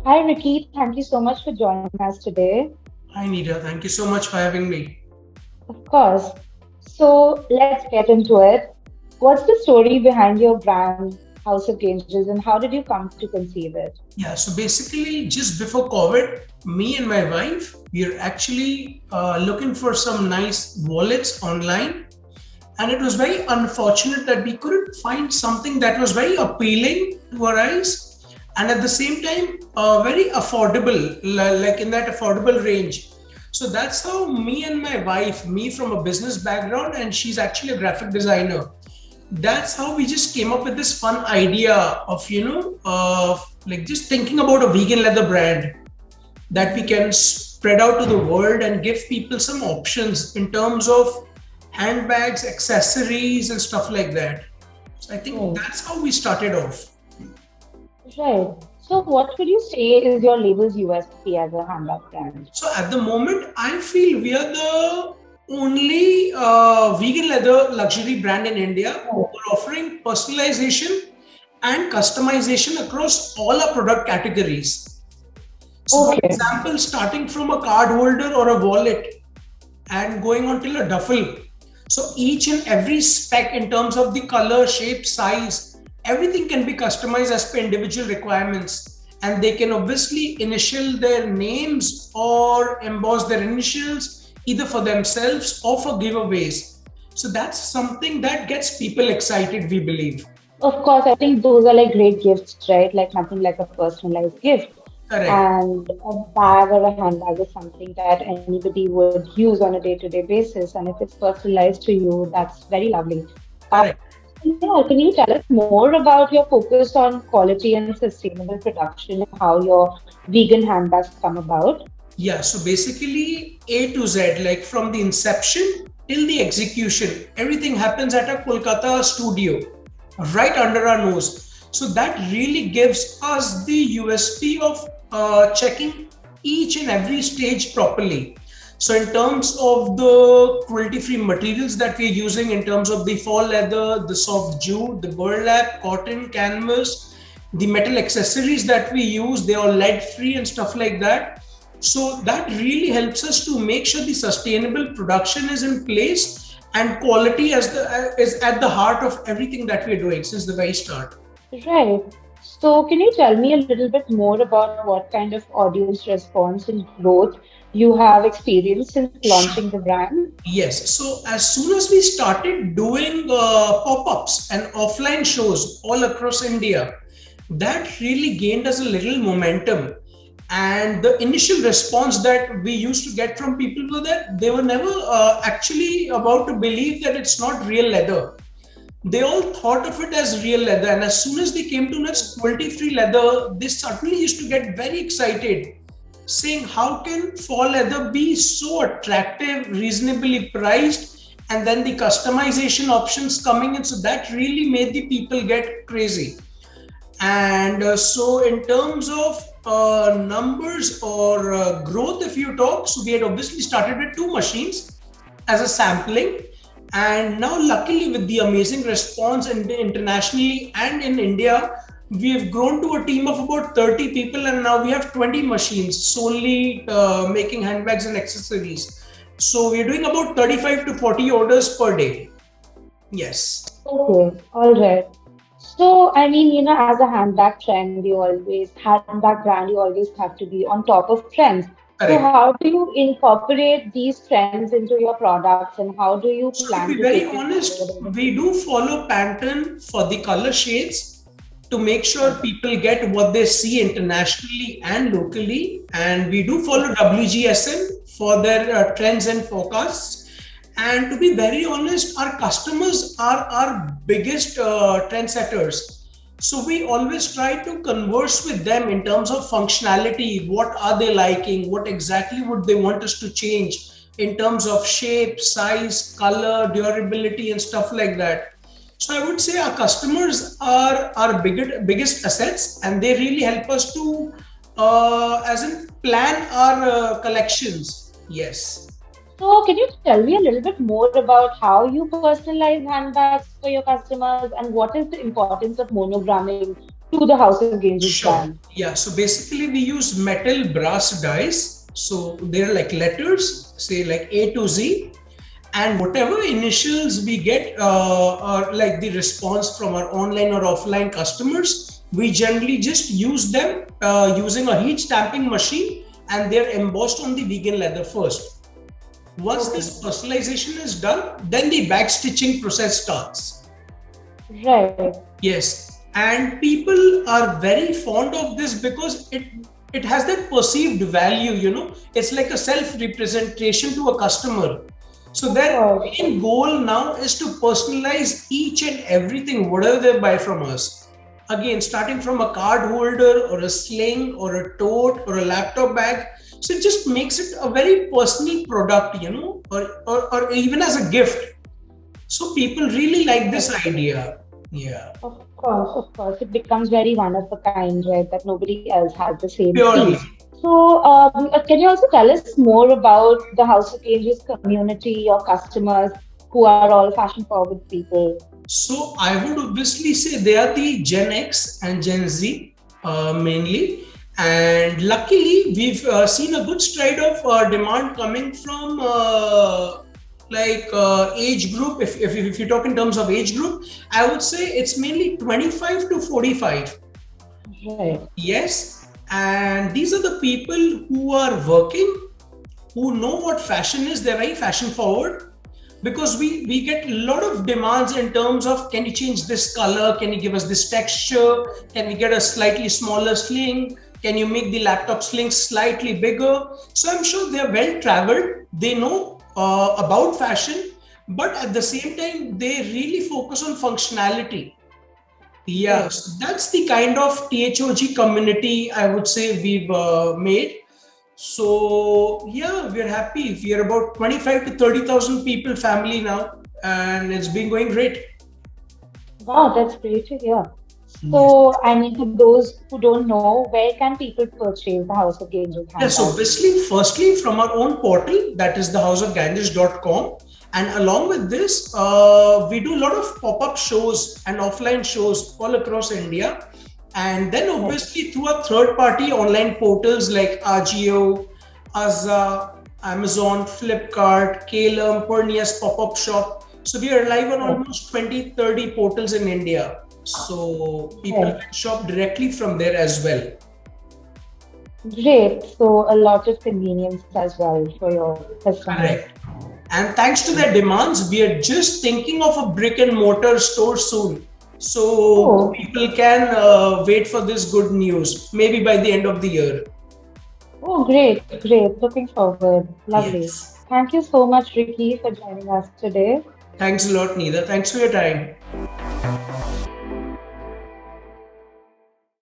Hi, Ricky. Thank you so much for joining us today. Hi Nita, thank you so much for having me. Of course. So let's get into it. What's the story behind your brand, House of Angels, and how did you come to conceive it? Yeah, so basically, just before COVID, me and my wife, we are actually looking for some nice wallets online. And it was very unfortunate that we couldn't find something that was very appealing to our eyes and at the same time very affordable, like in that affordable range. So that's how me and my wife, me from a business background, and she's actually a graphic designer. That's how we just came up with this fun idea of like just thinking about a vegan leather brand that we can spread out to the world and give people some options in terms of handbags, accessories, and stuff like that. So I think Right. that's how we started off. Right. So what would you say is your label's USP as a handbag brand? So at the moment, I feel we are the only vegan leather luxury brand in India who Right. are offering personalization and customization across all our product categories. So, for Okay. example, starting from a card holder or a wallet and going on till a duffel. So each and every spec in terms of the color, shape, size, everything can be customized as per individual requirements. And they can obviously initial their names or emboss their initials either for themselves or for giveaways. So that's something that gets people excited, we believe. Of course, I think those are like great gifts, right? Like nothing like a personalized gift. Correct. And a bag or a handbag is something that anybody would use on a day-to-day basis. And if it's personalized to you, that's very lovely. Uh, Correct. yeah, can you tell us more about your focus on quality and sustainable production and how your vegan handbags come about? Yeah, so basically A to Z, like from the inception till the execution, everything happens at a Kolkata studio, right under our nose. So that really gives us the USP of checking each and every stage properly. So in terms of the cruelty-free materials that we're using, in terms of the faux leather, the soft jute, the burlap, cotton, canvas, the metal accessories that we use, they are lead-free and stuff like that. So that really helps us to make sure the sustainable production is in place and quality is at the heart of everything that we're doing since the very start. Right. So, can you tell me a little bit more about what kind of audience response and growth you have experienced since launching the brand? Yes. So as soon as we started doing pop-ups and offline shows all across India, that really gained us a little momentum. And the initial response that we used to get from people was that they were never actually about to believe that it's not real leather. They all thought of it as real leather, and as soon as they came to know it's cruelty free leather, they suddenly used to get very excited, saying how can fall leather be so attractive, reasonably priced, and then the customization options coming in. So that really made the people get crazy. And so in terms of numbers or growth, if you talk, so we had obviously started with two machines as a sampling. And now, luckily, with the amazing response internationally and in India, we have grown to a team of about 30 people, and now we have 20 machines solely making handbags and accessories. So we're doing about 35 to 40 orders per day. Yes. Okay, all right. So, I mean, as a handbag trend, handbag brand, you always have to be on top of trends. So, Correct. how do you incorporate these trends into your products and how do you So plan to to be take very it forward honest, in the we future? do follow pattern for the color shades to make sure people get what they see internationally and locally. And we do follow WGSN for their trends and forecasts. And to be very honest, our customers are our biggest trendsetters. So we always try to converse with them in terms of functionality. What are they liking? What exactly would they want us to change in terms of shape, size, color, durability, and stuff like that? So I would say our customers are our biggest assets, and they really help us to, as in, plan our collections. Yes. So, can you tell me a little bit more about how you personalize handbags for your customers and what is the importance of monogramming to the House of Ganges Sure. brand. Yeah. So basically, we use metal brass dies. So they're like letters, say like A to Z, and whatever initials we get, or like the response from our online or offline customers, we generally just use them using a heat stamping machine, and they're embossed on the vegan leather first. Once Okay. this personalization is done, then the back stitching process starts. Right. Yes, and people are very fond of this because it has that perceived value. It's like a self representation to a customer. So Of their course. main goal now is to personalize each and everything, whatever they buy from us. Again, starting from a card holder or a sling or a tote or a laptop bag. So it just makes it a very personal product, or even as a gift. So people really like this idea. Yeah. Of course, it becomes very one of a kind, right? That nobody else has the same piece. Purely. So, can you also tell us more about the House of Angels community, your customers who are all fashion-forward people? So I would obviously say they are the Gen X and Gen Z mainly. And luckily, we've seen a good stride of demand coming from age group. If you talk in terms of age group, I would say it's mainly 25 to 45. Right. Yes. And these are the people who are working, who know what fashion is. They're very fashion forward, because we get a lot of demands in terms of, can you change this color, can you give us this texture, can we get a slightly smaller sling, can you make the laptop sling slightly bigger. So I'm sure they're well traveled, they know about fashion, but at the same time they really focus on functionality. Yeah, Right. so that's the kind of THOG community I would say we've made. So yeah, we're happy. We are about 25 to 30,000 people family now, and it's been going great. Wow, that's great to hear. Yes. So, I mean, for those who don't know, where can people purchase the House of Angels Yeah, so handbags? basically, firstly, from our own portal, that is thehouseofganges.com. And along with this, we do a lot of pop-up shows and offline shows all across India. And then Right. obviously through our third-party online portals like Agio, Azza, Amazon, Flipkart, Kalem, Purnia's pop-up shop. So we are live on Right. almost 20, 30 portals in India. So people Right. can shop directly from there as well. Great. So, a lot of convenience as well for your customers. Correct. And thanks to their demands, we are just thinking of a brick and mortar store soon. So Oh, people can wait for this good news, maybe by the end of the year. oh, great, great. Looking forward. Lovely. Yes. Thank you so much, Ricky, for joining us today. Thanks a lot, Neither. Thanks for your time.